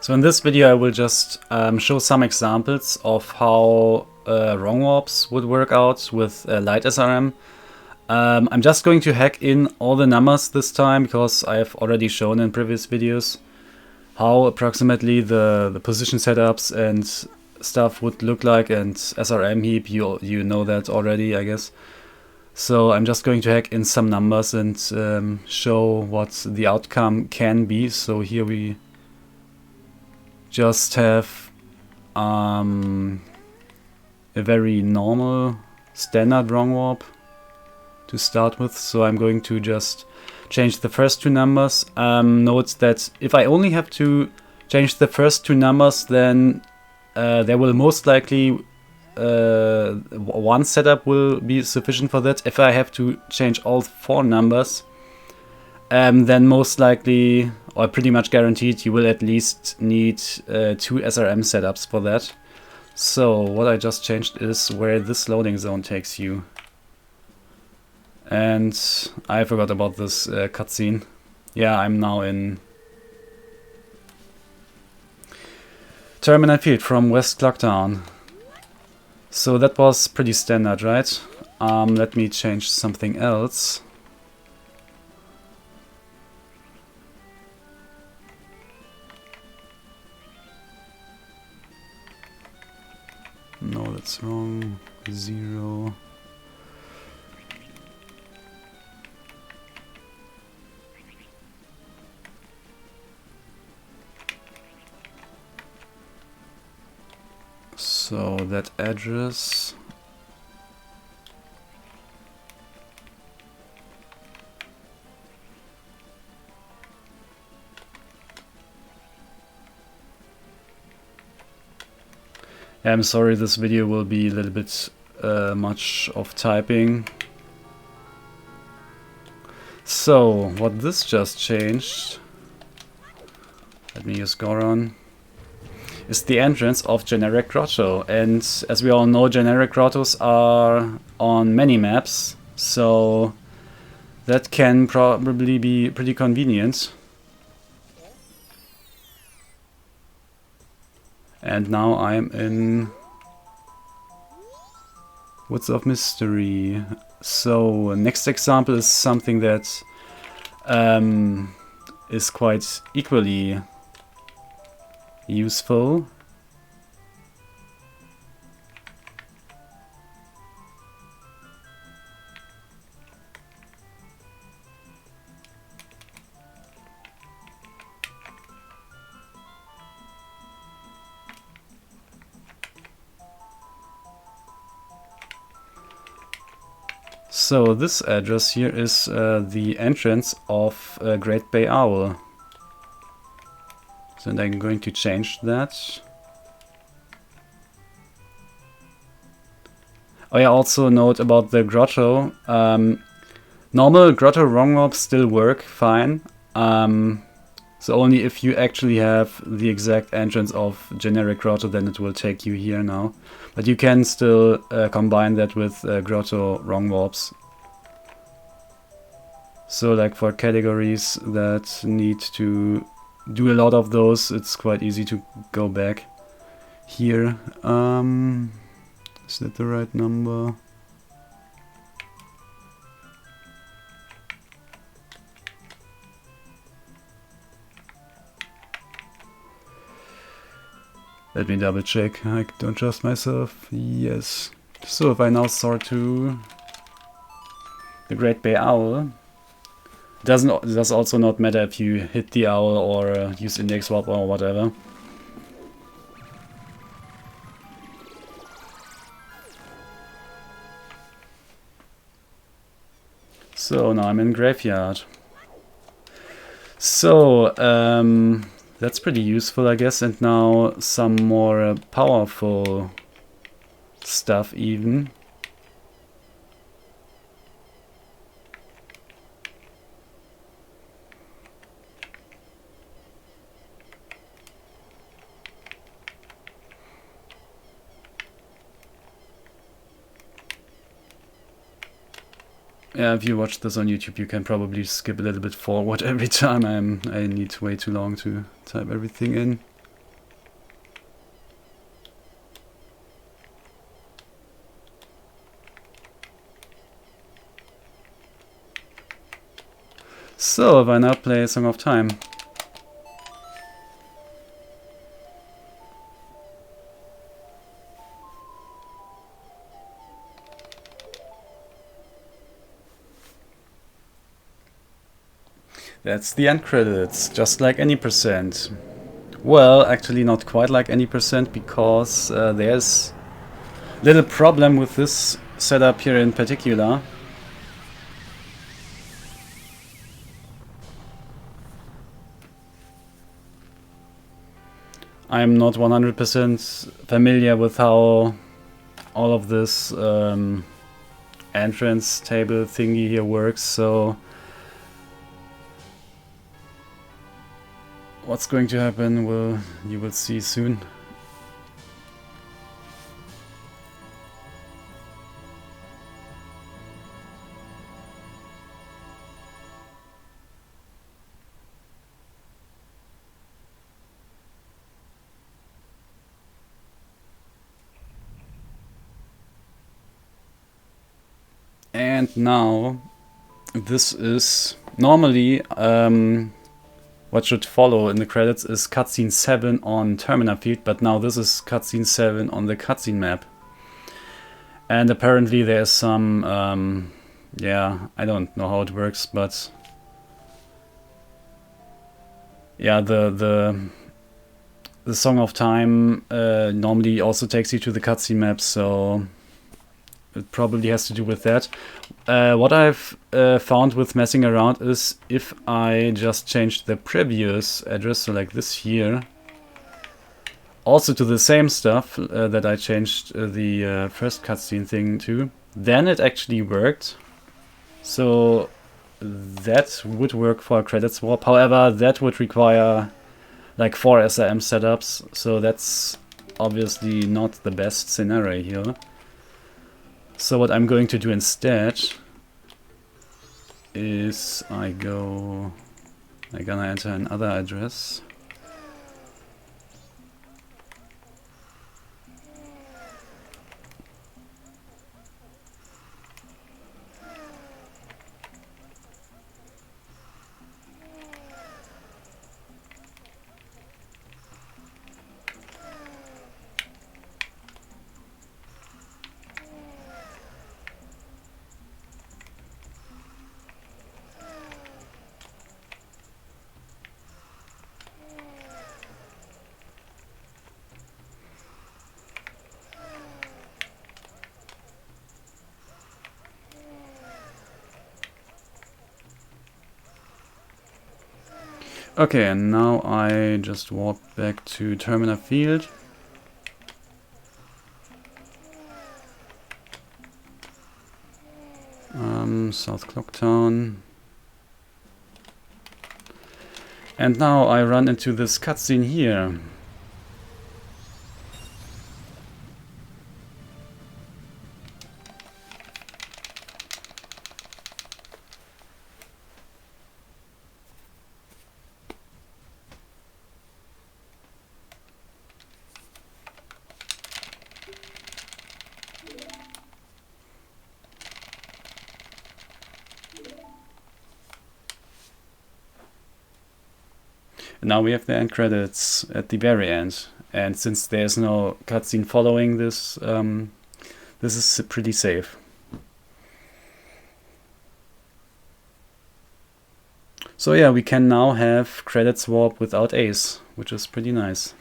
So in this video I will just show some examples of how wrong warps would work out with Light SRM. I'm just going to hack in all the numbers this time because I have already shown in previous videos how approximately the position setups and stuff would look like, and SRM heap, you know that already, I guess. So I'm just going to hack in some numbers and show what the outcome can be. So here we just have a very normal standard wrong warp to start with. So I'm going to just change the first two numbers. Note that if I only have to change the first two numbers, then there will most likely one setup will be sufficient for that. If I have to change all four numbers, then most likely, or pretty much guaranteed, you will at least need two SRM setups for that. So what I just changed is where this loading zone takes you. And I forgot about this cutscene. Yeah, I'm now in Terminal Field from West Clocktown. So that was pretty standard, right? Let me change something else. No, that's wrong. 0. So that address. Yeah, I'm sorry, this video will be a little bit much of typing. So what this just changed, let me use Goron, is the entrance of generic grotto. And as we all know, generic grottos are on many maps, so that can probably be pretty convenient. And now I'm in Woods of Mystery. So next example is something that is quite equally useful. So this address here is the entrance of Great Bay Owl. So I'm going to change that. Oh yeah, also note about the grotto. Normal grotto wrong warps still work fine. So only if you actually have the exact entrance of generic grotto, then it will take you here now. But you can still combine that with grotto wrong warps. So like for categories that need to do a lot of those, it's quite easy to go back here. Is that the right number? Let me double check. I don't trust myself. Yes. So if I now sort to the Great Bay Owl, it does also not matter if you hit the owl or use index swap or whatever. So now I'm in Graveyard. So that's pretty useful, I guess. And now some more powerful stuff even. Yeah, if you watch this on YouTube, you can probably skip a little bit forward every time I need way too long to type everything in. So, why not play Song of Time? That's the end credits, just like any percent. Well, actually not quite like any percent, because there's a little problem with this setup here in particular. I'm not 100% familiar with how all of this entrance table thingy here works, so what's going to happen you will see soon. And now this is normally what should follow in the credits is cutscene 7 on Terminal Field, but now this is cutscene 7 on the cutscene map. And apparently there's some, yeah, I don't know how it works, but yeah, the Song of Time normally also takes you to the cutscene map, so it probably has to do with that. What I've found with messing around is if I just change the previous address, so like this here, also to the same stuff that I changed the first cutscene thing to, then it actually worked. So that would work for a credit swap. However, that would require like 4 SRM setups, so that's obviously not the best scenario here. So what I'm going to do instead is I'm gonna enter another address. Okay, and now I just walk back to Terminal Field. South Clocktown. And now I run into this cutscene here. Now we have the end credits at the very end, and since there's no cutscene following this, this is pretty safe. So yeah, we can now have credit swap without Ace, which is pretty nice.